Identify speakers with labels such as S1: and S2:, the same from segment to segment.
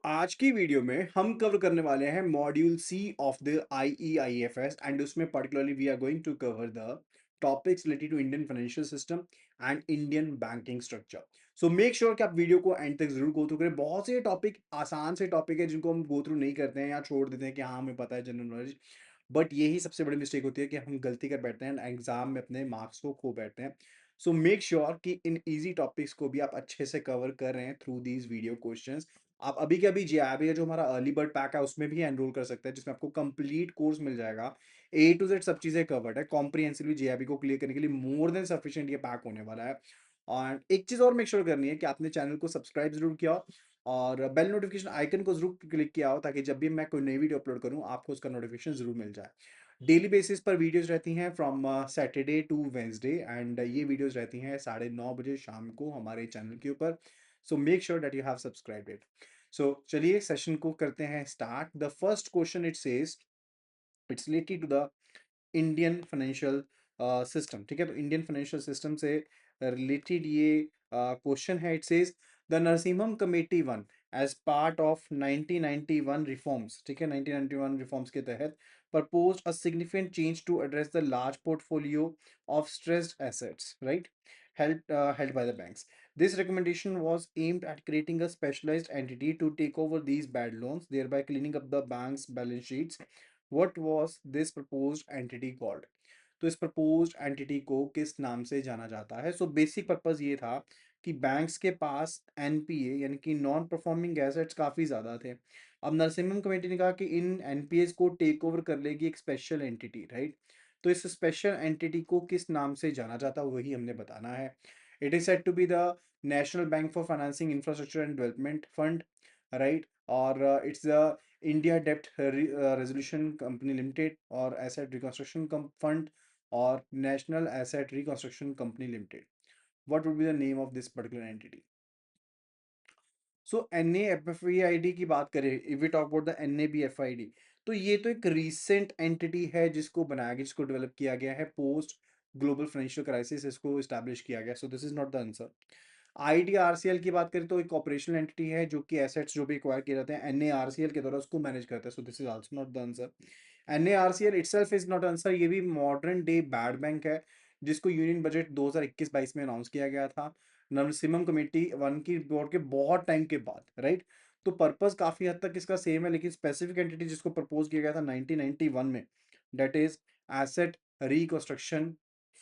S1: आज की वीडियो में हम कवर करने वाले हैं module C of the IEIFS and उसमें particularly we are going to cover the topics related to Indian financial system and Indian banking structure. So make sure कि आप वीडियो को एंड तक जरूर गो थ्रू करें। बहुत से टॉपिक आसान से टॉपिक है जिनको हम गो थ्रू नहीं करते हैं या छोड़ देते हैं कि हाँ हमें पता है जनरल नॉलेज, बट यही सबसे बड़ी मिस्टेक होती है कि हम गलती कर बैठते हैं एग्जाम में अपने मार्क्स को खो बैठते हैं। सो मेक श्योर कि इन इजी टॉपिक्स को भी आप अच्छे से कवर कर रहे हैं थ्रू दीज वीडियो क्वेश्चंस। आप अभी के अभी जेआरबी का जो हमारा अर्ली बर्ड पैक है उसमें भी एनरोल कर सकते हैं, जिसमें आपको कंप्लीट कोर्स मिल जाएगा। ए टू जेड सब चीजें कवर्ड है कॉम्प्रिहेंसिवली। जेआरबी को क्लियर करने के लिए मोर देन सफिशिएंट ये पैक होने वाला है। और एक चीज और मेक श्योर करनी है कि आपने चैनल को सब्सक्राइब जरूर किया हो और बेल नोटिफिकेशन आइकन को जरूर क्लिक किया हो, ताकि जब भी मैं कोई नई वीडियो अपलोड करूं आपको उसका नोटिफिकेशन जरूर मिल जाए। डेली बेसिस पर वीडियोस रहती हैं from Saturday to Wednesday and ये वीडियोस रहती हैं 9:30 बजे शाम को हमारे चैनल के ऊपर। So make sure that you have subscribe it. So चलिए सेशन को करते हैं start. The first question it says it's related to the Indian financial system. ठीक है, तो इंडियन फाइनेंशियल सिस्टम से रिलेटेड ये क्वेश्चन है। It says the Narasimham committee one as part of 1991 reforms. ठीक है, 1991 रिफॉर्म्स के तहत proposed a significant change to address the large portfolio of stressed assets, right, held by the banks. This recommendation was aimed at creating a specialized entity to take over these bad loans, thereby cleaning up the bank's balance sheets. What was this proposed entity called? तो इस proposed entity को किस नाम से जाना जाता है? So basic purpose ये था कि बैंक्स के पास एनपीए यानी कि नॉन परफॉर्मिंग एसेट्स काफी ज्यादा थे। अब नरसिम्हम कमेटी ने कहा कि इन एनपीएस को टेक ओवर कर लेगी एक स्पेशल एंटिटी, राइट। तो इस स्पेशल एंटिटी को किस नाम से जाना जाता है वही हमने बताना है। It is said to be the national bank for financing infrastructure and development fund, right. और इट्स द इंडिया डेप्ट रेजोल्यूशन कंपनी लिमिटेड और एसेट रिकंस्ट्रक्शन फंड और national asset reconstruction company limited. What would be the name of this particular entity? So NABFID की बात करें, if we talk about the NABFID, तो ये तो एक रीसेंट एंटिटी है जिसको बनाया गया, जिसको डेवलप किया गया है पोस्ट ग्लोबल फाइनेंशियल क्राइसिस, इसको इस्टेब्लिश किया गया। सो this is not the answer. IDRCL की बात करें तो एक ऑपरेशनल एंटिटी है जो कि एसेट्स जो भी एक्वायर किए जाते हैं NARCL के द्वारा उसको मैनेज करता है। सो this is also not the answer. NARCL itself is not answer. ये भी मॉडर्न डे बैड बैंक है जिसको यूनियन बजट 2021-22 में अनाउंस किया गया था नरसिम्हम कमेटी वन की रिपोर्ट के बहुत टाइम के बाद, राइट। तो पर्पस काफी हद तक इसका सेम है, लेकिन स्पेसिफिक एंटिटी जिसको प्रपोज किया गया था 1991 में, that is asset reconstruction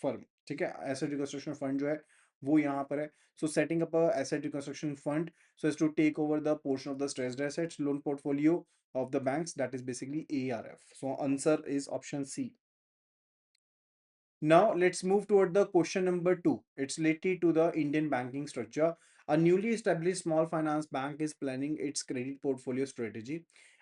S1: firm. ठीक है, एसेट रिकंस्ट्रक्शन फंड जो है वो यहाँ पर है। So setting up a asset reconstruction fund so as to take over the portion of the stressed assets loan portfolio of the banks, that is basically ARF. So answer is option C. Now let's move toward the question number 2. It's related to the Indian banking structure. A newly established small finance bank is planning its credit portfolio strategy.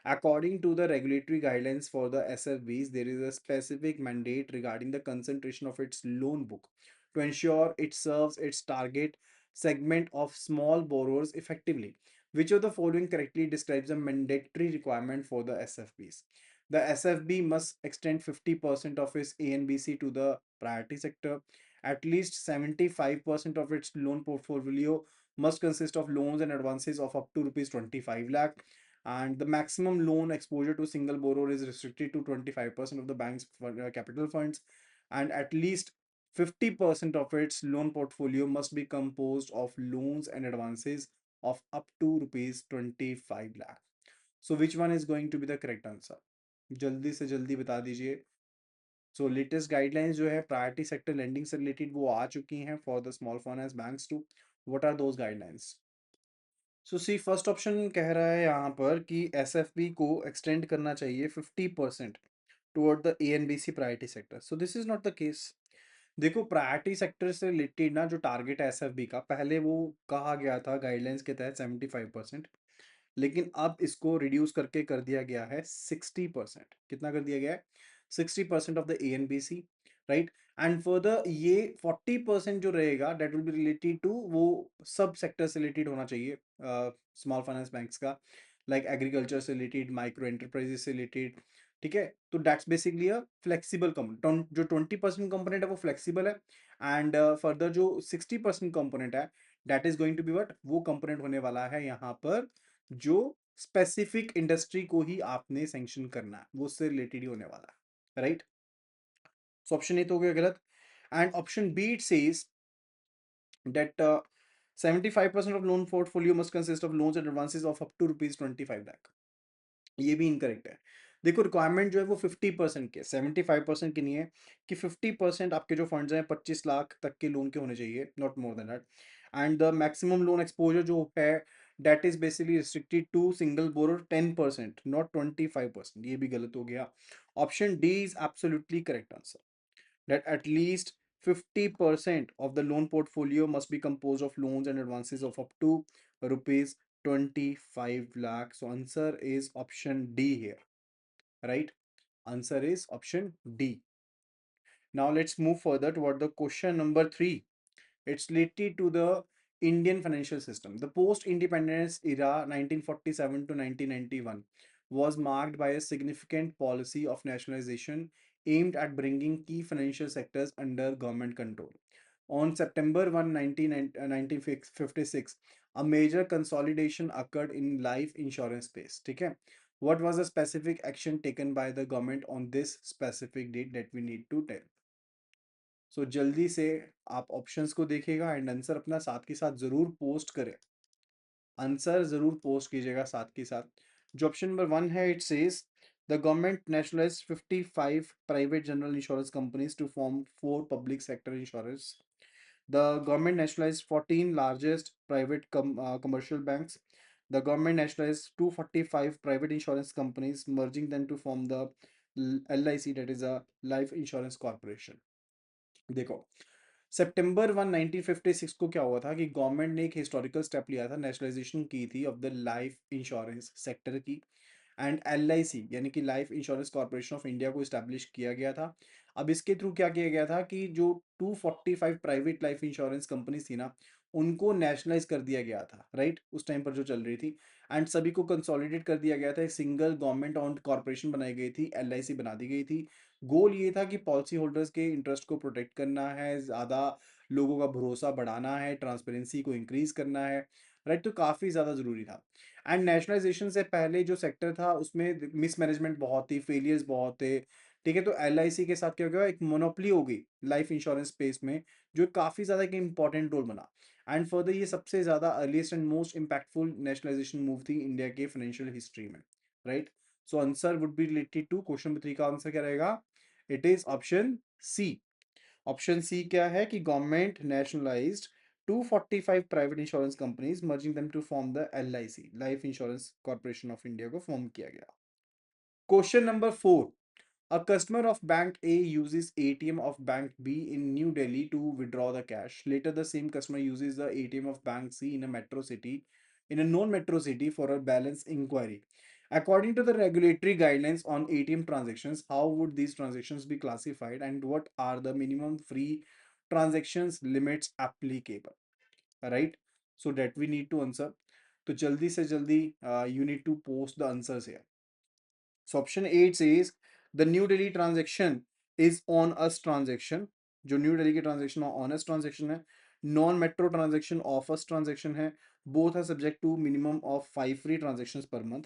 S1: According to the regulatory guidelines for the SFBs, there is a specific mandate regarding the concentration of its loan book to ensure it serves its target segment of small borrowers effectively. Which of the following correctly describes a mandatory requirement for the SFBs? The SFB must extend 50% of its ANBC to the priority sector. At least 75% of its loan portfolio must consist of loans and advances of up to rupees 25 lakh. And the maximum loan exposure to single borrower is restricted to 25% of the bank's capital funds. And at least 50% of its loan portfolio must be composed of loans and advances of up to rupees 25 lakh. So which one is going to be the correct answer? जल्दी से जल्दी बता दीजिए। सो latest guidelines जो है priority sector lending से related वो आ चुकी हैं for the small finance banks too. What are those guidelines? So see first option कह रहा है यहाँ पर कि एसएफबी को एक्सटेंड करना चाहिए 50% toward the ANBC priority sector. So this is not the case. देखो, प्रायोरिटी सेक्टर से रिलेटेड ना जो टारगेट है एसएफबी का, पहले वो कहा गया था गाइडलाइंस के तहत 75%, लेकिन अब इसको रिड्यूस करके कर दिया गया है 60%। कितना कर दिया गया है? 60% of the ANBC, right. And further ये 40% जो रहेगा that will be related to वो सब सेक्टर से रिलेटेड होना चाहिए स्मॉल फाइनेंस बैंक्स का, लाइक एग्रीकल्चर से रिलेटेड, माइक्रो एंटरप्राइजेस से रिलेटेड। ठीक है, तो that's basically a flexible component. जो 20% कंपोनेंट है वो फ्लेक्सिबल है एंड फर्दर जो 60% कंपोनेंट है that is going to be what, वो कंपोनेंट होने वाला है यहाँ पर जो स्पेसिफिक इंडस्ट्री को ही आपने सैंक्शन करना है, वो उससे रिलेटेड ही होने वाला है, राइट? सो ऑप्शन ए तो हो गया गलत। And option B it says that 75% of loan portfolio must consist of loans and advances of up to rupees 25 lakh। ये भी इनकरेक्ट है। देखो रिक्वायरमेंट जो है वो 50% की है, 75% की नहीं है, कि 50% आपके जो फंड्स हैं 25 लाख तक के लोन के होने चाहिए, not more than that. And the maximum loan exposure जो है that is basically restricted to single borrower 10%, not 25%। ये भी गलत हो गया। Option D is absolutely correct answer, that at least 50% of the loan portfolio must be composed of loans and advances of up to rupees 25 lakh. So answer is option D here, right? Answer is option D. Now let's move further toward the question number 3. It's related to the Indian financial system. The post-independence era, 1947 to 1991, was marked by a significant policy of nationalization aimed at bringing key financial sectors under government control. On September 1, 1956, a major consolidation occurred in life insurance space. Okay? What was the specific action taken by the government on this specific date that we need to tell? सो जल्दी से आप options को देखिएगा and answer अपना साथ के साथ जरूर पोस्ट करें। आंसर जरूर पोस्ट कीजिएगा साथ के साथ। जो ऑप्शन नंबर 1 है, it says the government nationalised 55 private general insurance companies to form 4 public sector insurance. The government nationalized 14 largest private commercial banks. The government nationalized 245 private insurance companies, merging them to form the LIC, that is a Life Insurance Corporation. देखो, सितंबर 1 1956 को क्या हुआ था कि government ने एक historical step लिया था, नेशनलाइजेशन की थी of the life insurance sector की। एंड LIC यानी कि life insurance corporation of India को इस्टेब्लिश किया गया था। अब इसके थ्रू क्या किया गया था कि जो 245 प्राइवेट लाइफ इंश्योरेंस कंपनीज थी ना, उनको नेशनलाइज कर दिया गया था, राइट? उस टाइम पर जो चल रही थी, एंड सभी को कंसोलिडेट कर दिया गया था, एक सिंगल गवर्नमेंट ऑन्ड कॉर्पोरेशन बनाई गई थी, LIC बना दी गई थी। गोल ये था कि पॉलिसी होल्डर्स के इंटरेस्ट को प्रोटेक्ट करना है, ज़्यादा लोगों का भरोसा बढ़ाना है, ट्रांसपेरेंसी को इंक्रीज करना है, राइट? तो काफ़ी ज़्यादा ज़रूरी था। एंड नेशनलाइजेशन से पहले जो सेक्टर था उसमें मिसमैनेजमेंट बहुत थी, फेलियर्स बहुत थे, ठीक है? तो LIC के साथ क्या हो गया, एक मोनोपोली हो गई लाइफ इंश्योरेंस स्पेस में, जो काफ़ी ज़्यादा एक इंपॉर्टेंट रोल बना। एंड फर्दर ये सबसे ज़्यादा earliest and most impactful nationalisation move थी इंडिया के फाइनेंशियल हिस्ट्री में, right? So answer would be related to question number 3 का आंसर क्या रहेगा? It is option C. Option C क्या है कि government nationalised 245 private insurance companies, merging them to form the LIC, life insurance corporation of India को फॉर्म किया गया। Question number 4। A customer of Bank A uses ATM of Bank B in New Delhi to withdraw the cash. Later, the same customer uses the ATM of Bank C in a metro city, in a non-metro city for a balance inquiry. According to the regulatory guidelines on ATM transactions, how would these transactions be classified and what are the minimum free transactions limits applicable? Right? So that we need to answer. तो जल्दी से जल्दी you need to post the answers here. So option 8 says the New Delhi transaction is on us transaction. जो न्यू दिल्ली की transaction on us transaction है, non metro transaction off us transaction है। Both are subject to minimum of 5 free transactions per month.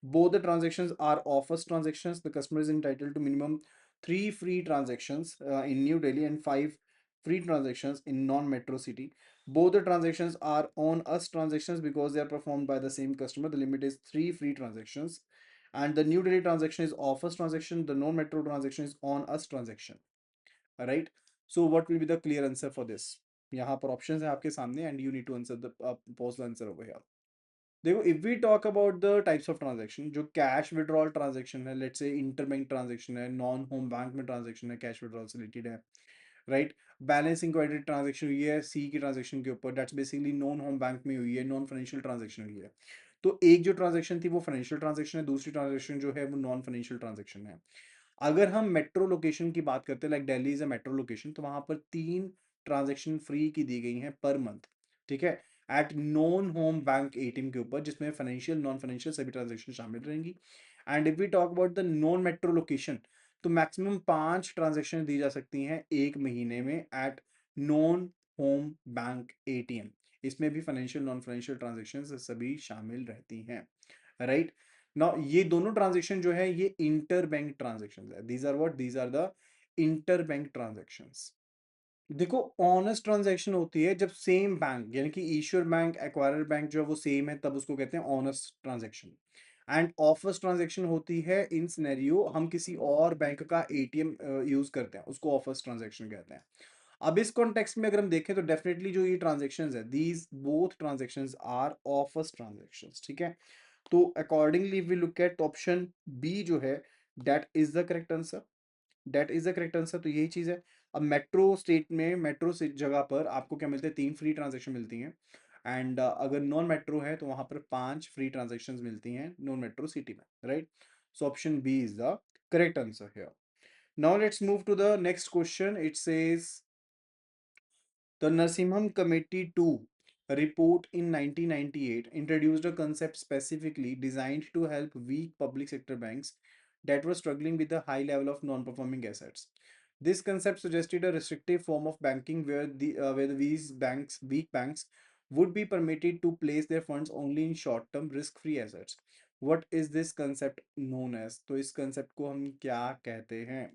S1: Both the transactions are off us transactions. The customer is entitled to minimum 3 free transactions in New Delhi and 5 free transactions in non-metro city. Both the transactions are on us transactions because they are performed by the same customer. The limit is 3 free transactions. And the New Delhi transaction is off us transaction. The non-metro transaction is on us transaction. Right? So what will be the clear answer for this? यहाँ पर options है आपके सामने and you need to answer the post the answer over here. देखो, if we talk about the types of transaction, जो cash withdrawal transaction है, let's say interbank transaction है, non home bank में transaction है, cash withdrawal से related है, right? Balance inquiry transaction हुई है सी की ट्रांजेक्शन के ऊपर, that's basically non home bank में हुई है, नॉन फाइनेंशियल ट्रांजेक्शन हुई है। तो एक जो ट्रांजेक्शन थी वो फाइनेंशियल ट्रांजेक्शन है, दूसरी ट्रांजेक्शन जो है वो नॉन फाइनेंशियल ट्रांजेक्शन है। अगर हम मेट्रो लोकेशन की बात करते हैं, like Delhi is a metro location, तो वहां पर 3 ट्रांजेक्शन फ्री की दी गई हैं पर मंथ, ठीक है? At non home bank ATM के ऊपर, जिसमें फाइनेंशियल नॉन फाइनेंशियल सभी ट्रांजेक्शन शामिल रहेंगी। And if we talk about the non metro location, तो मैक्सिमम 5 ट्रांजेक्शन दी जा सकती हैं एक महीने में at non home bank ATM। इसमें भी फाइनेंशियल नॉन फाइनेंशियल ट्रांजेक्शन सभी शामिल रहती हैं, राइट। नाउ ये दोनों ट्रांजेक्शन जो है ये इंटर बैंक ट्रांजेक्शन है। These are what, these are the inter bank transactions. देखो, ऑनेस्ट ट्रांजैक्शन होती है जब सेम बैंक यानी कि इश्योर बैंक एक्वायरर बैंक जो है वो सेम है, तब उसको कहते हैं honest transaction. And offers transaction होती है इन सिनेरियो हम किसी और बैंक का एटीएम यूज करते हैं, उसको ऑफर्स ट्रांजैक्शन कहते हैं। अब इस कॉन्टेक्स्ट में अगर हम देखें तो डेफिनेटली जो ये ट्रांजेक्शंस है, these both transactions are offers transactions, ठीक है। तो accordingly we look at option B जो है, that is the correct answer. That is the correct answer, तो यही चीज है। अब मेट्रो स्टेट में, मेट्रो से जगह पर आपको क्या मिलते हैं, 3 फ्री ट्रांजेक्शन मिलती हैं। एंड अगर नॉन मेट्रो है तो वहां पर 5 फ्री ट्रांजेक्शन मिलती हैं नॉन मेट्रो सिटी में, right. So option B is the correct answer here. Now let's move to the next question. It says the Narsimham Committee 2 report in 1998 introduced a concept specifically designed to help weak public sector banks that were struggling with a high level of non-performing assets. This concept suggested a restrictive form of banking where these banks, weak banks, would be permitted to place their funds only in short-term risk-free assets. What is this concept known as? तो इस concept को हम क्या कहते हैं?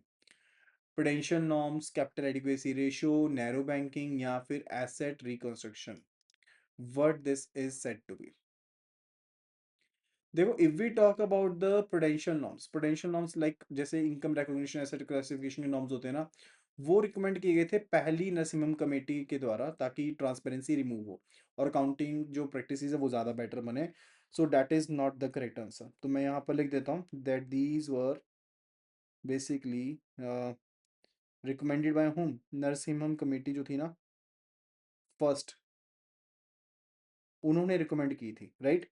S1: Prudential norms, capital adequacy ratio, narrow banking या फिर asset reconstruction? What this is said to be? देखो, if we talk about the prudential norms like जैसे इनकम रिकॉग्निशन, एसेट क्लासिफिकेशन के नॉर्म्स होते हैं ना, वो रिकमेंड किए गए थे पहली नरसिम्हम कमेटी के द्वारा, ताकि ट्रांसपेरेंसी रिमूव हो और अकाउंटिंग जो प्रैक्टिस है वो ज्यादा बेटर बने। So that is not the correct answer. तो मैं यहाँ पर लिख देता हूँ that these were basically recommended by home, Narasimham committee जो थी ना, फर्स्ट उन्होंने रिकमेंड की थी, right.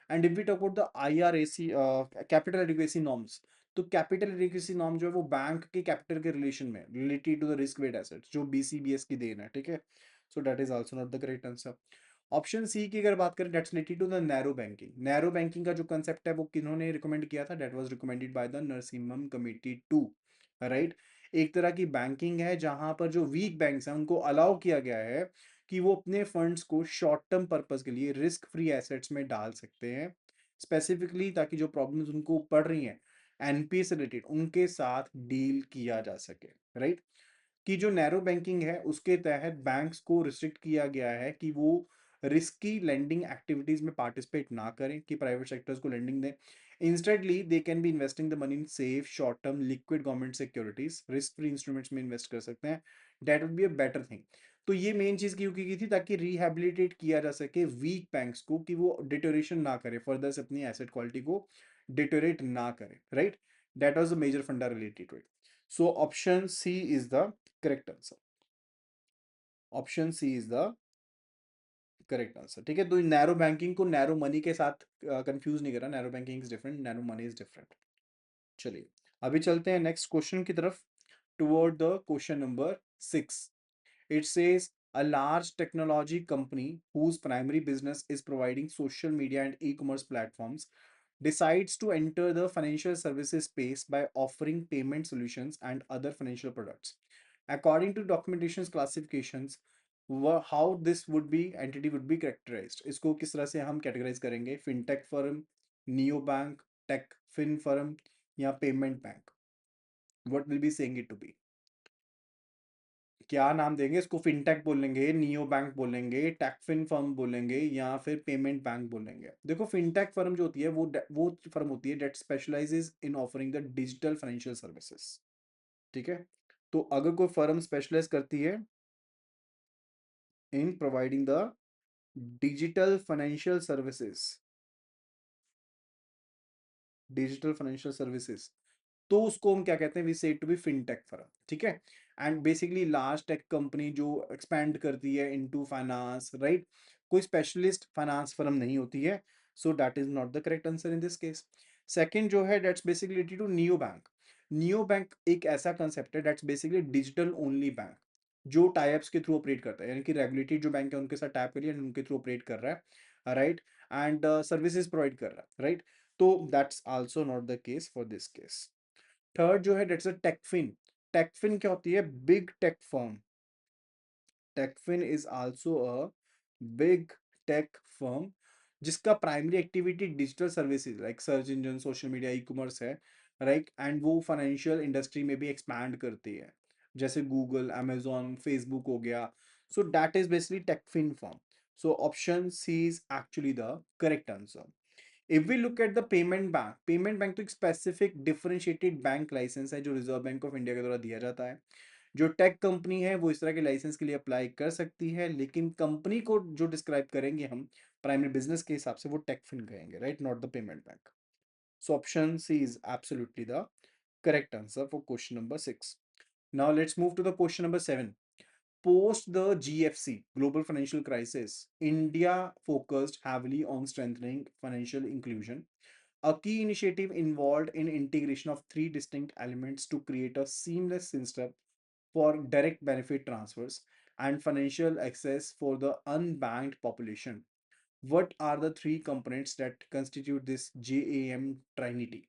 S1: And if we talk about the IRAC capital adequacy norms, तो कैपिटल एडिक्वेसी नॉर्म जो है वो बैंक के कैपिटल के रिलेशन में related to the risk weight assets, जो बीसीबीएस की देन है, ठीक है। So that is also not the correct answer. Option C की अगर बात करें, that's related to the narrow banking. Narrow banking का जो कंसेप्ट है वो किन्होंने रिकमेंड किया था? That was recommended by the Narasimham committee 2, right. एक तरह की बैंकिंग है जहां पर जो वीक बैंक्स हैं उनको अलाउ किया गया है कि वो अपने फंड्स को शॉर्ट टर्म पर्पस के लिए रिस्क फ्री एसेट्स में डाल सकते हैं, स्पेसिफिकली ताकि जो प्रॉब्लम्स उनको पड़ रही हैं एनपीए से रिलेटेड उनके साथ डील किया जा सके, राइट। कि जो नैरो बैंकिंग है उसके तहत बैंक्स को रिस्ट्रिक्ट किया गया है कि वो रिस्की लेंडिंग एक्टिविटीज में पार्टिसिपेट ना करें, कि प्राइवेट सेक्टर्स को लेंडिंग दें। Insteadly they can be investing the money in safe short term liquid government securities, risk free instruments में इन्वेस्ट कर सकते हैं। That would be a better thing. तो ये मेन चीज क्यों की गई थी? ताकि रिहेबिलिटेट किया जा सके वीक बैंक्स को, कि वो डिटोरेशन ना करे फर्दर से, अपनी एसेट क्वालिटी को डिटोरेट ना करे, right. That was the major funda related to it. So option C is the correct answer. Option C is the correct answer, ठीक है। तो नैरो बैंकिंग को नैरो मनी के साथ कंफ्यूज नहीं करा। Narrow banking is different, narrow money is different. चलिए, अभी चलते हैं नेक्स्ट क्वेश्चन की तरफ, toward the question number 6। It says a large technology company whose primary business is providing social media and e-commerce platforms decides to enter the financial services space by offering payment solutions and other financial products. According to documentation's classifications, how this would be entity would be characterized? इसको किस तरह से हम categorize करेंगे? Fintech firm, neo bank, tech fin firm या payment bank? What will be saying it to be? क्या नाम देंगे इसको? फिनटेक बोलेंगे, नियो बैंक बोलेंगे, टेकफिन फर्म बोलेंगे या फिर पेमेंट बैंक बोलेंगे? देखो, फिनटेक फर्म जो होती है वो फर्म होती है that specialises in offering the digital financial services, ठीक है। तो अगर कोई फर्म स्पेशलाइज करती है in providing the digital financial services, digital financial services, तो उसको हम क्या कहते हैं? We say to B fintech firm, ठीक है। And basically large tech company जो एक्सपैंड करती है इनटू फाइनेंस, राइट। कोई स्पेशलिस्ट फाइनेंस फर्म नहीं होती है। So that is not the correct answer in this case. Second जो है, that's basically related to neo bank. Neo bank एक ऐसा कंसेप्ट है that's basically digital only bank, जो टाइप्स के थ्रू ऑपरेट करता है, यानी कि रेगुलेटेड जो बैंक है उनके साथ टाइप करिए उनके थ्रू ऑपरेट कर रहा है, राइट। एंड सर्विसेज प्रोवाइड कर रहा है, राइट। तो that's also not the case for this case. Third जो है, दैट्स अ टेकफिन। टेकफिन क्या होती है? Big tech firm. Techfin is also a big tech firm, जिसका primary activity digital services like search engine, social media, e commerce है, right, and वो financial industry में भी एक्सपैंड करती है, जैसे गूगल, अमेजोन, फेसबुक हो गया. So that is basically techfin form. So option C is actually the correct answer. If we look at the payment bank तो एक स्पेसिफिक डिफरेंशिएटेड बैंक लाइसेंस है जो रिजर्व बैंक ऑफ इंडिया के द्वारा दिया जाता है. जो टेक कंपनी है वो इस तरह के लाइसेंस के लिए अप्लाई कर सकती है, लेकिन कंपनी को जो डिस्क्राइब करेंगे हम प्राइमरी बिजनेस के हिसाब से वो टेकफिन कहेंगे, right, not the payment bank. So option C is absolutely the correct answer for question number 6. Now let's move to the question number 7. Post the GFC, global financial crisis, India focused heavily on strengthening financial inclusion. A key initiative involved in integration of three distinct elements to create a seamless system for direct benefit transfers and financial access for the unbanked population. What are the three components that constitute this JAM Trinity?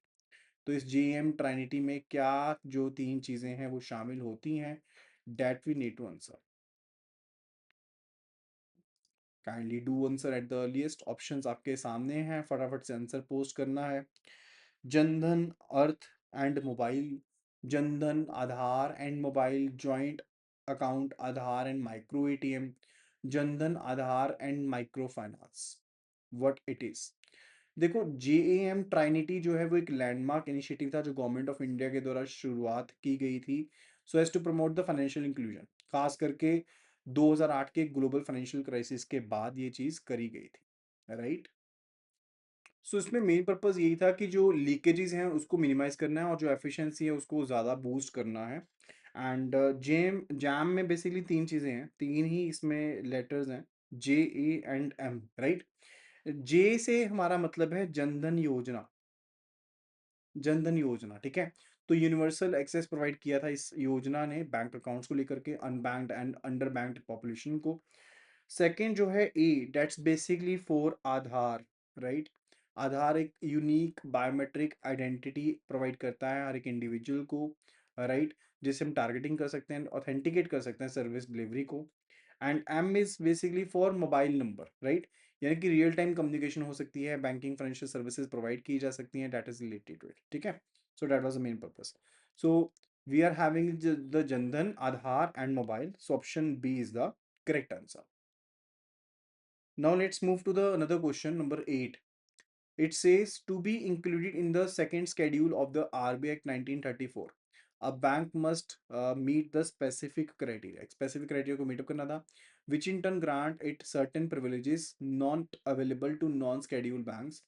S1: तो इस JAM Trinity में क्या जो तीन चीजें हैं वो शामिल होती हैं? That we need to answer. Kindly do answer at the earliest. Options आपके सामने हैं, फटाफट से आंसर पोस्ट करना है. Jan Dhan, earth and mobile, Jan Dhan Aadhaar and mobile, joint account Aadhaar and micro ATM, Jan Dhan Aadhaar and micro finance. What it is? देखो, JAM ट्राइनिटी जो है वो एक लैंडमार्क इनिशिएटिव था जो गवर्नमेंट ऑफ इंडिया के द्वारा शुरुआत की गई थी, so as to promote the financial inclusion. खास करके 2008 के ग्लोबल फाइनेंशियल क्राइसिस के बाद ये चीज करी गई थी, राइट. सो इसमें मेन पर्पस यही था कि जो लीकेजेस हैं उसको मिनिमाइज करना है और जो एफिशिएंसी है उसको ज़्यादा बूस्ट करना है. एंड जेम जैम में बेसिकली तीन चीज़ें हैं, तीन ही इसमें लेटर्स हैं, JAM, राइट. जे से हमारा मतलब है जनधन योजना. जनधन योजना, ठीक है. तो यूनिवर्सल एक्सेस प्रोवाइड किया था इस योजना ने बैंक अकाउंट्स को लेकर के unbanked and under banked population को. सेकंड जो है A, that's basically for Aadhaar, right. Aadhaar एक यूनिक बायोमेट्रिक आइडेंटिटी प्रोवाइड करता है हर एक इंडिविजुअल को, राइट, जिससे हम टारगेटिंग कर सकते हैं, ऑथेंटिकेट कर सकते हैं सर्विस डिलीवरी को. And M is basically for mobile number, right, यानी कि रियल टाइम कम्युनिकेशन हो सकती है, बैंकिंग फाइनेंशियल सर्विसेज प्रोवाइड की जा सकती हैं, that is related to it, ठीक है. So that was the main purpose. So we are having the Jan Dhan, Aadhaar and mobile, so option B is the correct answer. Now let's move to the another question, number 8. It says to be included in the second schedule of the RBI Act 1934. A bank must meet the specific criteria. Specific criteria को meet up करना था, which in turn grant it certain privileges not available to non-scheduled banks.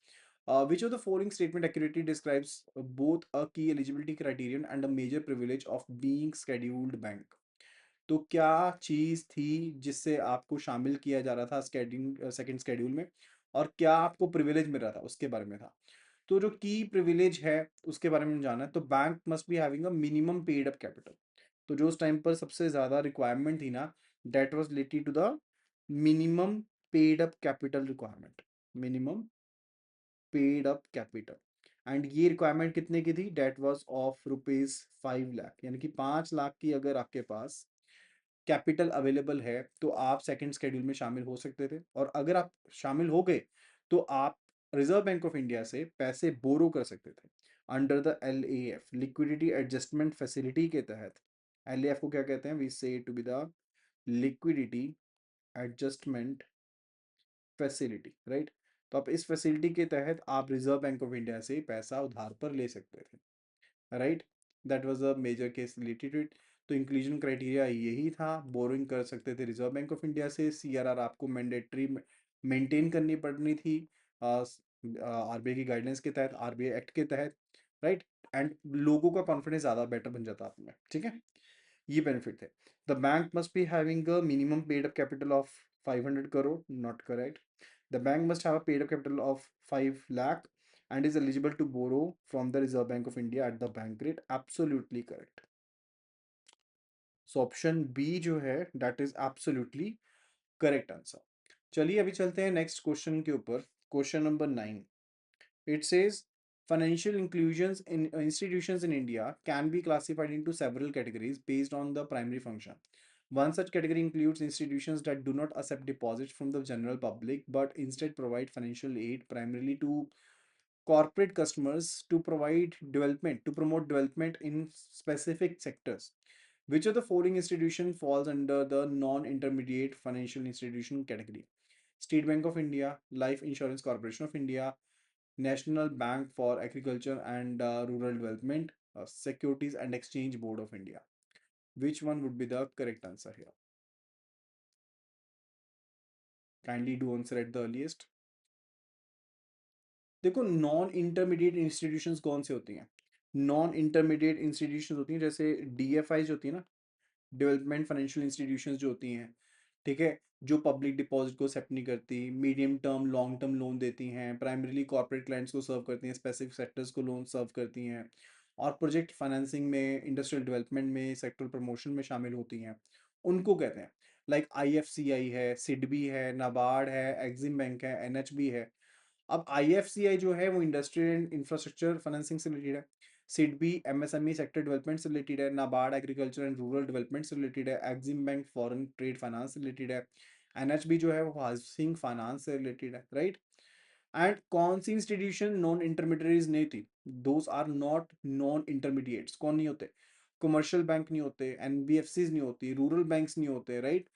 S1: Which of the following statement accurately describes both a key eligibility criterion and a major privilege of being scheduled bank? तो क्या चीज़ थी जिससे आपको शामिल किया जा रहा था स्केड्यूल, सेकंड स्केड्यूल में, और क्या आपको प्रिविलेज मिल रहा था उसके बारे में था. तो जो की प्रिविलेज है उसके बारे में जाना है, तो bank must be having a minimum paid up capital. तो जो उस टाइम पर सबसे ज़्यादा रिक्वायरमेंट थी ना, that was related to the minimum paid up capital requirement. Minimum paid up capital. And ये रिक्वायरमेंट कितने की थी? डेट वाज ऑफ ₹5 लाख, यानी कि 5 लाख की अगर आपके पास कैपिटल अवेलेबल है तो आप सेकंड शेड्यूल में शामिल हो सकते थे, और अगर आप शामिल हो गए तो आप रिजर्व बैंक ऑफ इंडिया से पैसे बोरो कर सकते थे under the LAF, liquidity adjustment facility के तहत. LAF को क्या कहते हैं? We say to be the liquidity adjustment facility, right. तो आप इस फैसिलिटी के तहत आप रिजर्व बैंक ऑफ इंडिया से पैसा उधार पर ले सकते थे, right. That was a major case related to it. तो इंक्लूजन क्राइटेरिया यही था, बोरोइंग कर सकते थे रिजर्व बैंक ऑफ इंडिया से, CRR आपको मैंडेटरी मेंटेन करनी पड़नी थी RBI की गाइडलाइंस के तहत, RBI एक्ट के तहत, राइट. एंड लोगों का कॉन्फिडेंस ज़्यादा बेटर बन जाता आप में, ठीक है. ये बेनिफिट थे. The bank must be having a minimum paid up capital of 500 crore, not correct. The bank must have a paid up capital of 5 lakh and is eligible to borrow from the Reserve Bank of India at the bank rate. Absolutely correct. So option B जो है that is absolutely correct answer. चलिए अभी चलते हैं next question के ऊपर. Question number 9. It says financial inclusions in institutions in India can be classified into several categories based on the primary function. One such category includes institutions that do not accept deposits from the general public but instead provide financial aid primarily to corporate customers to promote development in specific sectors. Which of the following institution falls under the non-intermediate financial institution category? State Bank of India, Life Insurance Corporation of India, National Bank for Agriculture and Rural Development, Securities and Exchange Board of India. Which one would be the correct answer here? Kindly do answer at the earliest. देखो non intermediate institutions कौन से होती हैं? Non intermediate institutions होती हैं जैसे DFI होती है ना, डेवलपमेंट फाइनेंशियल इंस्टीट्यूशंस जो होती हैं, ठीक है, जो पब्लिक डिपॉजिट को एक्सेप्ट नहीं करती, medium term long term loan देती हैं, प्राइमरीली कॉर्पोरेट क्लाइंट्स को सर्व करती हैं, स्पेसिफिक सेक्टर्स को लोन सर्व करती हैं, और प्रोजेक्ट फाइनेंसिंग में, इंडस्ट्रियल डेवलपमेंट में, सेक्टर प्रमोशन में शामिल होती हैं, उनको कहते हैं। लाइक आईएफसीआई है, सिडबी है, नाबार्ड है, एक्सिम बैंक है, एनएचबी है। अब आईएफसीआई जो है वो इंडस्ट्रियल एंड इंफ्रास्ट्रक्चर फाइनेंसिंग से रिलेटेड है, सिडबी एमएसएमई सेक्टर डेवलपमेंट से रिलेटेड है, NABARD agriculture and rural development से रिलेटेड है, EXIM bank foreign trade finance से रिलेटेड है, एनएचबी जो है वो हाउसिंग फाइनेंस से रिलेटेड है, राइट। एंड कौन सी इंस्टीट्यूशन नॉन इंटरमीडिएट्स नहीं थी? Those are not non intermediates. कौन नहीं होते? कमर्शियल बैंक नहीं होते, एनबीएफसीज नहीं होती, रूरल बैंक्स नहीं होते, right,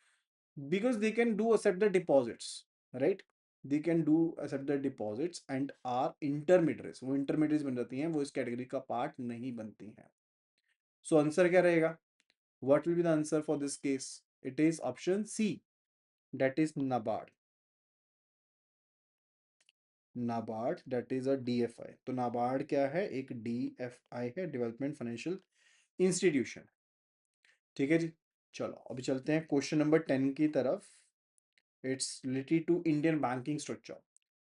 S1: because they can do accept the deposits, right, they can do accept the deposits and are intermediaries, वो intermediaries बन जाती हैं, वो इस कैटेगरी का पार्ट नहीं बनती हैं। सो आंसर क्या रहेगा? what will be the answer for this case? it is option C, that is NABARD. NABARD that is a DFI। तो NABARD क्या है? एक DFI है, डेवलपमेंट फाइनेंशियल इंस्टीट्यूशन। ठीक है जी, चलो अभी चलते हैं क्वेश्चन नंबर 10 की तरफ। It's related to Indian banking structure.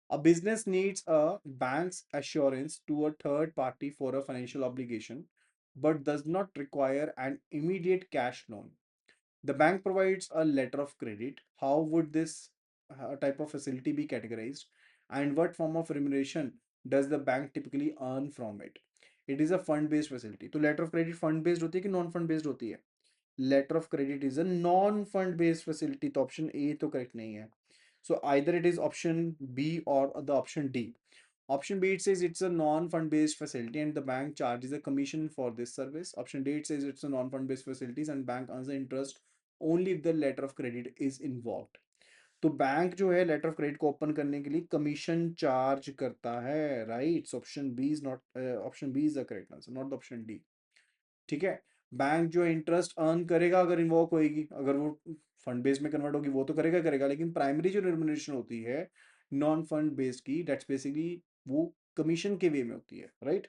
S1: A business needs a bank's assurance to a third party for a financial obligation, but does not require an immediate cash loan. The bank provides a letter of credit. How would this type of facility be categorized? And what form of remuneration does the bank typically earn from it? It is a fund-based facility. तो letter of credit fund-based होती है कि non-fund-based होती है? Letter of credit is a non-fund-based facility. तो option A तो correct नहीं है. So either it is option B or the option D. Option B, it says it's a non-fund based facility and the bank charges a commission for this service. Option D, it says it's a non-fund based facilities and bank earns the interest only if the letter of credit is involved. तो bank जो है letter of credit को open करने के लिए commission charge करता है, right. Option B is not, option B is the correct answer, not the option D. ठीक है, बैंक जो इंटरेस्ट अर्न करेगा अगर इन्वॉक होएगी, अगर वो फंड बेस्ड में कन्वर्ट होगी वो तो करेगा करेगा, लेकिन प्राइमरी जो रिम्यूनरेशन होती है नॉन फंड बेस्ड की, दैट्स बेसिकली वो कमीशन के वे में होती है, right.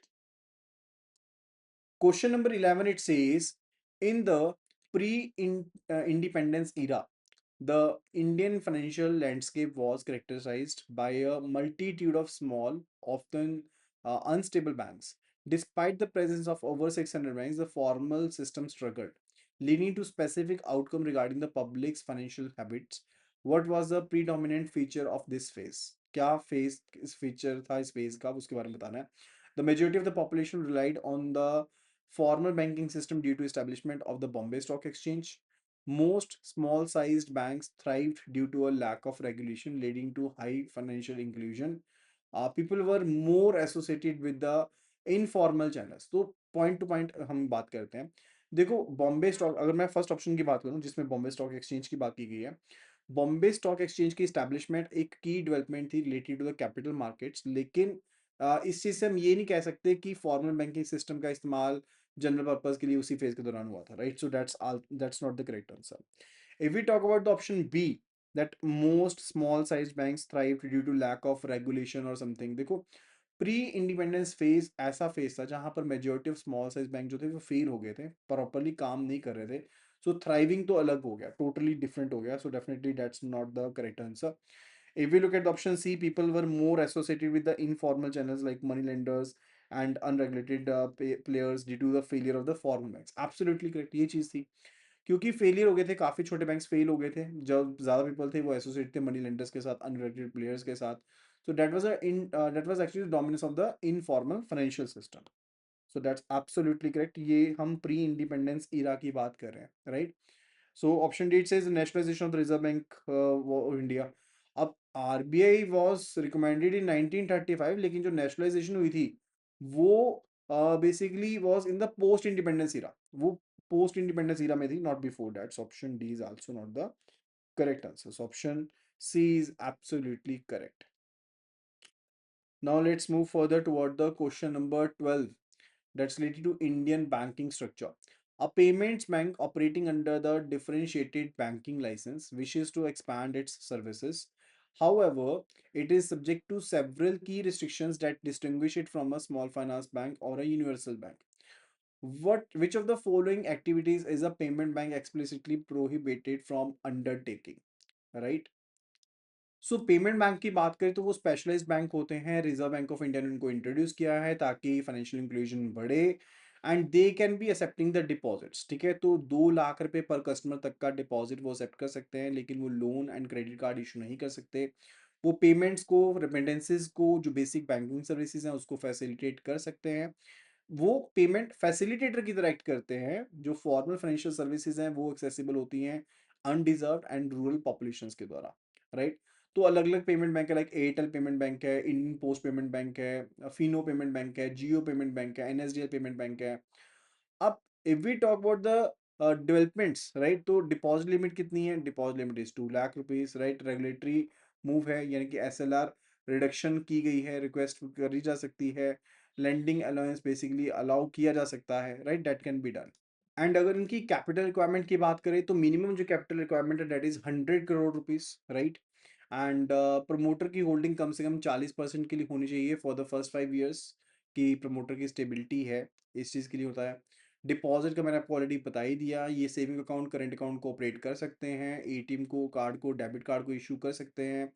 S1: Question number 11 it says in the pre independence era the Indian financial landscape was characterized by a multitude of small, often unstable banks. Despite the presence of over 600 banks, the formal system struggled, leading to specific outcome regarding the public's financial habits. What was the predominant feature of this phase? क्या phase इस feature था इस phase का, उसके बारे में बताना है। The majority of the population relied on the formal banking system due to establishment of the Bombay Stock Exchange. Most small sized banks thrived due to a lack of regulation, leading to high financial inclusion. People were more associated with the informal channels. तो point two point हम बात करते हैं। देखो Bombay stock, अगर मैं first option की बात करूं जिसमें बॉम्बे स्टॉक एक्सचेंज की बात की गई है, बॉम्बे स्टॉक एक्सचेंज की स्टैब्लिशमेंट एक की डेवलपमेंट थी related to the capital markets, लेकिन इस चीज से हम ये नहीं कह सकते कि फॉर्मल बैंकिंग सिस्टम का इस्तेमाल जनरल पर्पस के लिए उसी फेज के दौरान हुआ था, right. So that's not the correct answer. if we talk about the option B, that most small sized banks thrived due to lack of regulation or something, देखो प्री इंडिपेंडेंस फेज ऐसा phase था जहां पर majority of small size bank जो थे वो fail हो गए थे, प्रॉपरली काम नहीं कर रहे थे। सो थ्राइविंग तो अलग हो गया, टोटली डिफरेंट हो गया। So definitely that's not the correct answer. If we look at the option C, people were more associated with the informal channels like money lenders and unregulated players due to the failure of the formal banks. Absolutely correct, ये चीज थी, क्योंकि failure हो गए थे, काफी छोटे banks fail हो गए थे, जब ज्यादा पीपल थे वो एसोसिएट थे मनी लेंडर्स के साथ, अनरेगुलेटेड प्लेयर्स के साथ। सो that was actually dominance of the informal financial system. So that's absolutely correct. ये हम प्री इंडिपेंडेंस इरा की बात कर रहे हैं, right. So option D, it says nationalization of the Reserve Bank of India. अब आरबीआई was recommended in 1935, लेकिन जो नेशनलाइजेशन हुई थी वो basically was in the post independence era. वो post independence era में थी, not before that. So option D is also not the correct answer. So option C is absolutely correct. Now let's move further toward the question number 12, that's related to Indian banking structure. A payments bank operating under the differentiated banking license wishes to expand its services. However, it is subject to several key restrictions that distinguish it from a small finance bank or a universal bank. Which of the following activities is a payment bank explicitly prohibited from undertaking? Right? So payment bank की बात करें तो वो specialised bank होते हैं, reserve bank of India ने उनको introduce किया है ताकि फाइनेंशियल इंक्लूजन बढ़े and they can B accepting the deposits. ठीक है, तो 2 लाख रुपए पर कस्टमर तक का डिपॉजिट वो एक्सेप्ट कर सकते हैं, लेकिन वो loan and credit card issue नहीं कर सकते। वो पेमेंट्स को, रेमिटेंसेस को, जो बेसिक बैंकिंग सर्विसेज हैं उसको फैसिलिटेट कर सकते हैं। वो पेमेंट फैसिलिटेटर की तरह एक्ट करते हैं। जो फॉर्मल फाइनेंशियल सर्विसेज हैं वो एक्सेसिबल होती हैं अनडिजर्व्ड एंड रूरल पॉपुलेशंस के द्वारा, राइट। तो अलग अलग पेमेंट बैंक है, लाइक एयरटेल पेमेंट बैंक है, इंडियन पोस्ट पेमेंट बैंक है, फिनो पेमेंट बैंक है, जियो पेमेंट बैंक है, एनएसडीएल पेमेंट बैंक है। अब if we talk about the developments, right, तो डिपॉजिट लिमिट कितनी है? Deposit limit is 2 lakh rupees, right. Regulatory move है, यानी कि एसएलआर रिडक्शन की गई है, रिक्वेस्ट करी जा सकती है। लेंडिंग अलाउंस बेसिकली अलाउ किया जा सकता है, right, that can be done. And अगर इनकी कैपिटल रिक्वायरमेंट की बात करें तो मिनिमम जो कैपिटल रिक्वायरमेंट है that is 100 crore rupees, right. And promoter की होल्डिंग कम से कम 40% के लिए होनी चाहिए फॉर द फर्स्ट 5 years की प्रमोटर की स्टेबिलिटी है, इस चीज़ के लिए होता है। डिपॉजिट का मैंने आपको ऑलरेडी बता ही दिया, ये सेविंग अकाउंट, करंट अकाउंट को ऑपरेट कर सकते हैं, एटीएम को, कार्ड को, डेबिट कार्ड को इशू कर सकते हैं,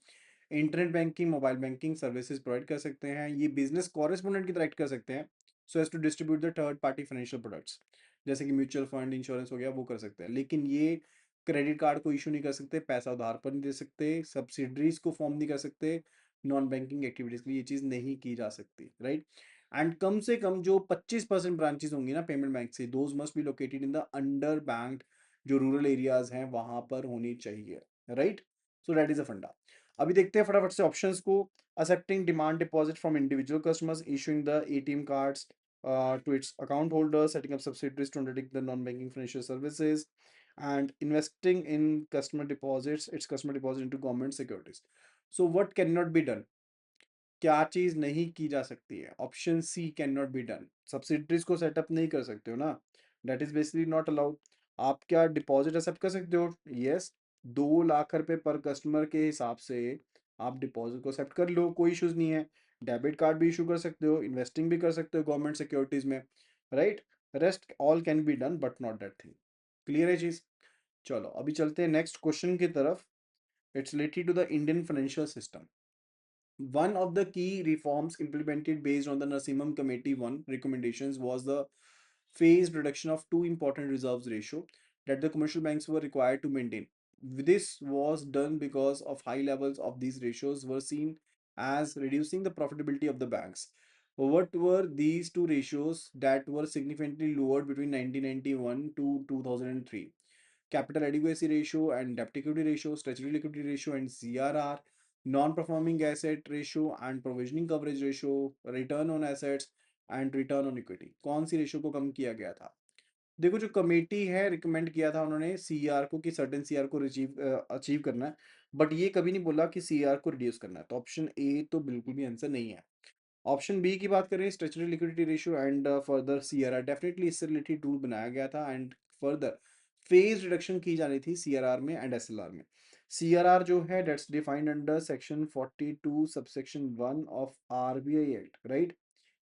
S1: internet banking, mobile banking services provide कर सकते हैं, ये बिजनेस कॉरेस्पोंडेंट की तरह एक्ट कर सकते हैं so as to distribute the third party financial products, जैसे कि म्यूचुअल फंड, इंश्योरेंस हो गया, वो कर सकते हैं। लेकिन ये क्रेडिट कार्ड को इशू नहीं कर सकते, पैसा उधार पर नहीं दे सकते, सब्सिडरीज को फॉर्म नहीं कर सकते, नॉन बैंकिंग एक्टिविटीज के लिए ये चीज़ नहीं की जा सकती, राइट। एंड कम से कम जो 25% ब्रांचेस होंगी ना पेमेंट बैंक से, those must be located in the under banked जो रूरल एरियाज हैं वहां पर होनी चाहिए, right. So that is a फंडा। अभी देखते हैं फटाफट से ऑप्शंस को। Accepting demand deposit from individual customers, issuing the ATM cards to its account holders, setting up subsidiaries to undertake the non-banking financial services, and investing in customer deposits, its customer deposit into government securities. So what cannot be done? क्या चीज नहीं की जा सकती है? Option C, can not be done. Subsidiaries को setup नहीं कर सकते हो ना, that is basically not allowed. आप क्या डिपॉजिट एक्सेप्ट कर सकते हो? यस, 2 लाख रुपए पर कस्टमर के हिसाब से आप डिपॉजिट को एक्सेप्ट कर लो, कोई इश्यूज नहीं है। डेबिट कार्ड भी इशू कर सकते हो, इन्वेस्टिंग भी कर सकते हो गवर्नमेंट सिक्योरिटीज में, right. Rest all can be done but not that thing. Clear है चीज? चलो अभी चलते हैं नेक्स्ट क्वेश्चन की तरफ। It's related to the Indian financial system. One of the key reforms implemented based on the Nasimam Committee 1 recommendations was the phased reduction of two important reserves ratio that the commercial banks were required to maintain. This was done because of high levels of these ratios were seen as reducing the profitability of the banks. What were these two ratios that were significantly lowered between 1991 to 2003? Capital adequacy ratio and debt equity ratio, statutory liquidity ratio and CRR, non-performing asset ratio and provisioning coverage ratio, return on assets and return on equity. कौन सी ratio को कम किया गया था? देखो जो committee है recommend किया था उन्होंने सीआर को कि सर्टेन सीआर को अचीव करना है, बट ये कभी नहीं बोला कि सीआर को रिड्यूस करना है। तो ऑप्शन ए तो बिल्कुल भी आंसर नहीं है। ऑप्शन बी की बात करें, statutory liquidity ratio and further CRR, definitely इससे रिलेटेड रूल बनाया गया था एंड फर्दर फेज रिडक्शन की जानी थी सीआरआर में एंड एसएलआर में। सीआरआर जो है that's defined under section 42 subsection 1 of RBI act, right.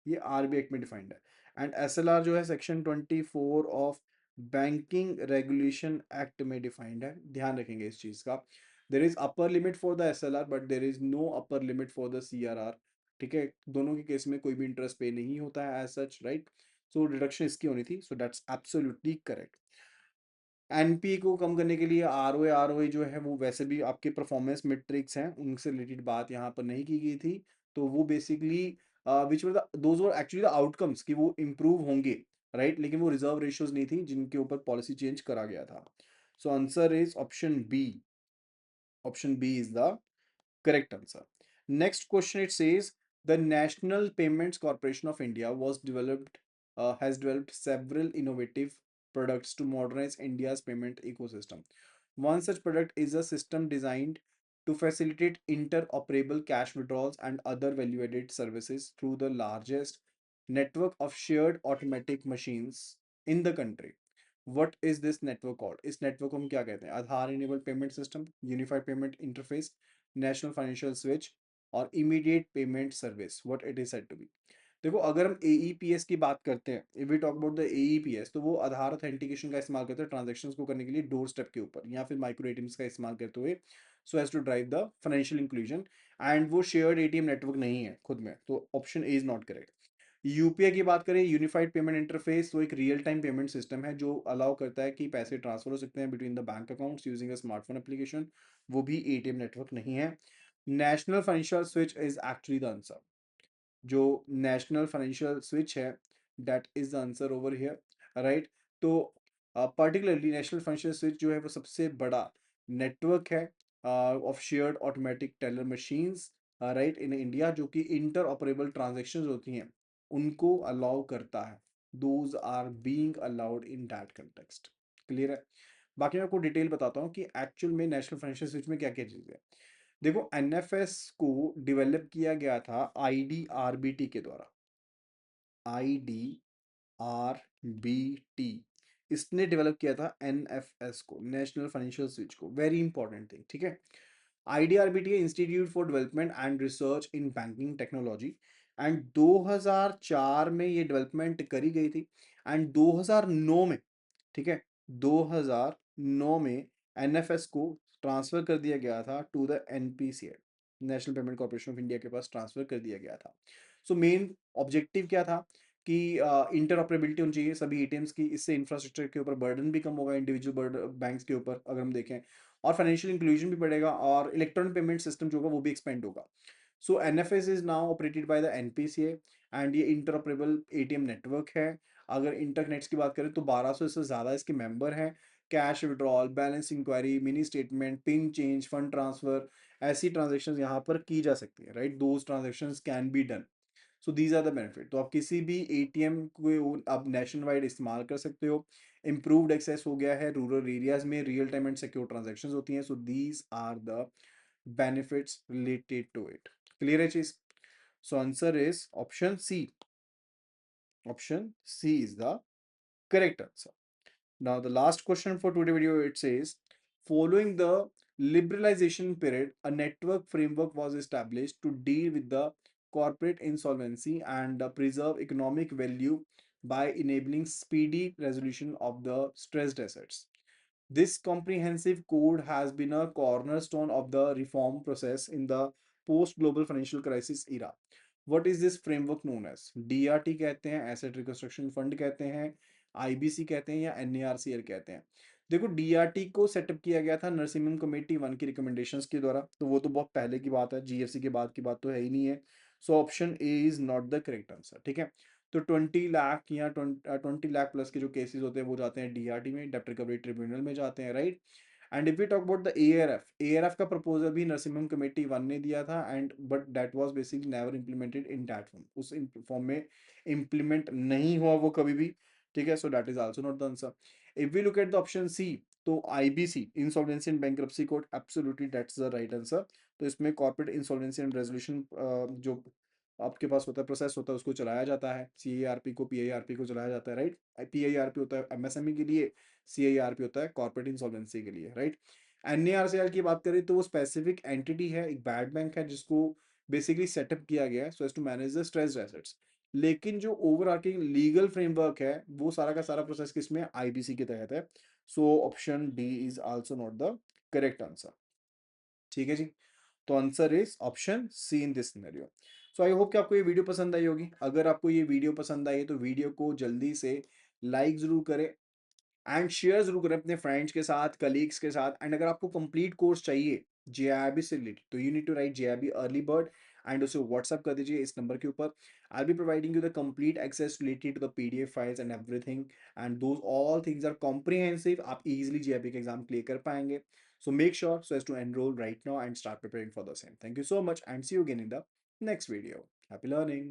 S1: ये आरबीआई एक्ट में डिफाइंड है। एंड एसएलआर जो है section 24 of banking regulation act में डिफाइंड है। ध्यान रखेंगे इस चीज का। There is upper limit for the SLR but there is no upper limit for the CRR. ठीक है, दोनों के केस में कोई भी इंटरेस्ट पे नहीं होता है एज सच, राइट। सो डिडक्शन इसकी होनी थी, so that's absolutely correct. NP को कम करने के लिए आरओए जो है वो वैसे भी आपके परफॉर्मेंस मेट्रिक्स हैं, उनसे रिलेटेड बात यहाँ पर नहीं की गई थी। तो वो basically which were those were actually the outcomes कि वो इम्प्रूव होंगे, राइट, लेकिन वो रिजर्व रेशियोज नहीं थी जिनके ऊपर पॉलिसी चेंज करा गया था। So answer is option B. Option B is the correct answer. Next question, it says the National Payments Corporation of India has developed several innovative products to modernize India's payment ecosystem. One such product is a system designed to facilitate interoperable cash withdrawals and other value-added services through the largest network of shared automatic machines in the country. What is this network called? इस network को हम क्या कहते हैं? आधार enabled payment system, unified payment interface, national financial switch और immediate payment service. What it is said to be. देखो, अगर हम AEPS की बात करते हैं, if we talk about the AEPS, तो वो आधार ऑथेंटिकेशन का इस्तेमाल करते हैं ट्रांजेक्शन को करने के लिए डोर स्टेप के ऊपर, या फिर माइक्रो एटीएम्स का इस्तेमाल करते हुए, so as to drive the financial inclusion. And वो शेयर्ड एटीएम नेटवर्क नहीं है खुद में, तो option A is not correct. UPI की बात करें, यूनिफाइड पेमेंट इंटरफेस, तो एक रियल टाइम पेमेंट सिस्टम है जो अलाउ करता है कि पैसे ट्रांसफर हो सकते हैं between the bank accounts using a smartphone application. वो भी एटीएम नेटवर्क नहीं है। National financial switch is actually the answer. जो नेशनल फाइनेंशियल स्विच है, that is the answer over here, right. तो पर्टिकुलरली नेशनल फाइनेंशियल स्विच जो है वो सबसे बड़ा नेटवर्क है of shared automatic teller machines, right, in India, जो कि इंटर ऑपरेबल ट्रांजेक्शन होती हैं उनको अलाउ करता है। Those are being allowed in that context. Clear है? बाकी मैं आपको डिटेल बताता हूँ कि एक्चुअल में नेशनल फाइनेंशियल स्विच में क्या क्या चीज़ है। देखो, एनएफएस को डेवलप किया गया था आईडीआरबीटी के द्वारा। आईडीआरबीटी, इसने डेवलप किया था एनएफएस को, नेशनल फाइनेंशियल स्विच को। वेरी इंपॉर्टेंट थिंग, ठीक है। IDRBT institute for development and research in banking technology, and 2004 में ये डेवलपमेंट करी गई थी। एंड 2009 में, ठीक है, 2009 में एनएफएस को ट्रांसफर कर दिया गया था to the NPCI, national payment corporation of India के पास ट्रांसफर कर दिया गया था। सो मेन ऑब्जेक्टिव क्या था कि इंटरऑपरेबिलिटी होनी चाहिए सभी एटीएम्स की, इससे इंफ्रास्ट्रक्चर के ऊपर बर्डन भी कम होगा इंडिविजुअल बैंक्स के ऊपर अगर हम देखें, और फाइनेंशियल इंक्लूजन भी बढ़ेगा, और इलेक्ट्रॉनिक पेमेंट सिस्टम जो होगा वो भी एक्सपेंड होगा। So NFS is now operated by the NPCA, and ये इंटरऑपरेबल एटीएम नेटवर्क है। अगर इंटरनेट्स की बात करें तो 1200 से ज़्यादा इसके मेंबर हैं। Cash withdrawal, balance inquiry, mini statement, PIN change, fund transfer, ऐसी ट्रांजेक्शन्स यहाँ पर की जा सकती है, right. Those transactions can be done. So these are the benefit. तो आप किसी भी एटीएम को आप नेशन वाइड इस्तेमाल कर सकते हो। इम्प्रूव्ड एक्सेस हो गया है रूरल एरियाज में, real time and secure transactions होती हैं। So these are the benefits related to it. Clear है चीज? So answer is option C. Option C is the correct answer. Now, the last question for today video, it says, following the liberalization period, a network framework was established to deal with the corporate insolvency and preserve economic value by enabling speedy resolution of the stressed assets. This comprehensive code has been a cornerstone of the reform process in the post-global financial crisis era. What is this framework known as? DRT कहते हैं, Asset Reconstruction Fund कहते हैं, IBC कहते हैं, या NARCL कहते हैं। देखो, DRT को सेटअप किया गया था नरसिम्हम कमेटी 1 की रिकमेंडेशंस के द्वारा, तो वो तो बहुत पहले की बात है, GFC के बाद की बात तो है ही नहीं है। So option A is not the correct answer, ठीक है। तो 20 लाख या 20 लाख प्लस के जो केसेस होते हैं वो जाते हैं डीआरटी में, डेप्ट रिकवरी ट्रिब्यूनल में जाते हैं, right. And if we talk about the ARF का प्रपोजल भी नरसिम्हम कमेटी 1 ने दिया था, and but that was basically never implemented in that form, उस फॉर्म में इंप्लीमेंट नहीं हुआ वो कभी भी, ठीक है। So that is also not the answer. If we look at the option C, तो IBC, insolvency and bankruptcy code, absolutely that's the right answer. तो इसमें कॉर्पोरेट इंसॉल्वेंसी एंड रेजोल्यूशन जो आपके पास होता है, प्रोसेस होता है, उसको चलाया जाता है। सीआईआरपी को, पीआईआरपी को चलाया जाता है, राइट। पीआईआरपी होता है एमएसएमई के लिए, सीआईआरपी होता है कॉर्पोरेट इंसॉल्वेंसी के लिए, राइट। एनएआरसीएल की बात करें तो वो स्पेसिफिक एंटिटी है, एक बैड बैंक है जिसको बेसिकली सेटअप किया गया है so as to manage the stressed assets. लेकिन जो ओवरआर्चिंग लीगल फ्रेमवर्क है वो सारा का सारा प्रोसेस किसमें, आईबीसी के तहत है। So option D is also not the correct answer, ठीक है जी। तो answer is option C in this scenario. So I hope कि आपको ये वीडियो पसंद आई होगी। अगर आपको ये वीडियो पसंद आई है तो वीडियो को जल्दी से लाइक जरूर करें, एंड शेयर जरूर करें अपने फ्रेंड्स के साथ, कलीग्स के साथ। एंड अगर आपको कंप्लीट कोर्स चाहिए जेआईबी से रिलेटेड, तो you need to write JIB early bird, and उसे व्हाट्सअप कर दीजिए इस नंबर के ऊपर। I be providing you the complete access related to the PDF files and everything, and those all things are comprehensive. आप इजीली जीआईपी का exam clear कर पाएंगे। So make sure so as to enroll right now and start preparing for the same. Thank you so much and see you again in the next video. Happy learning.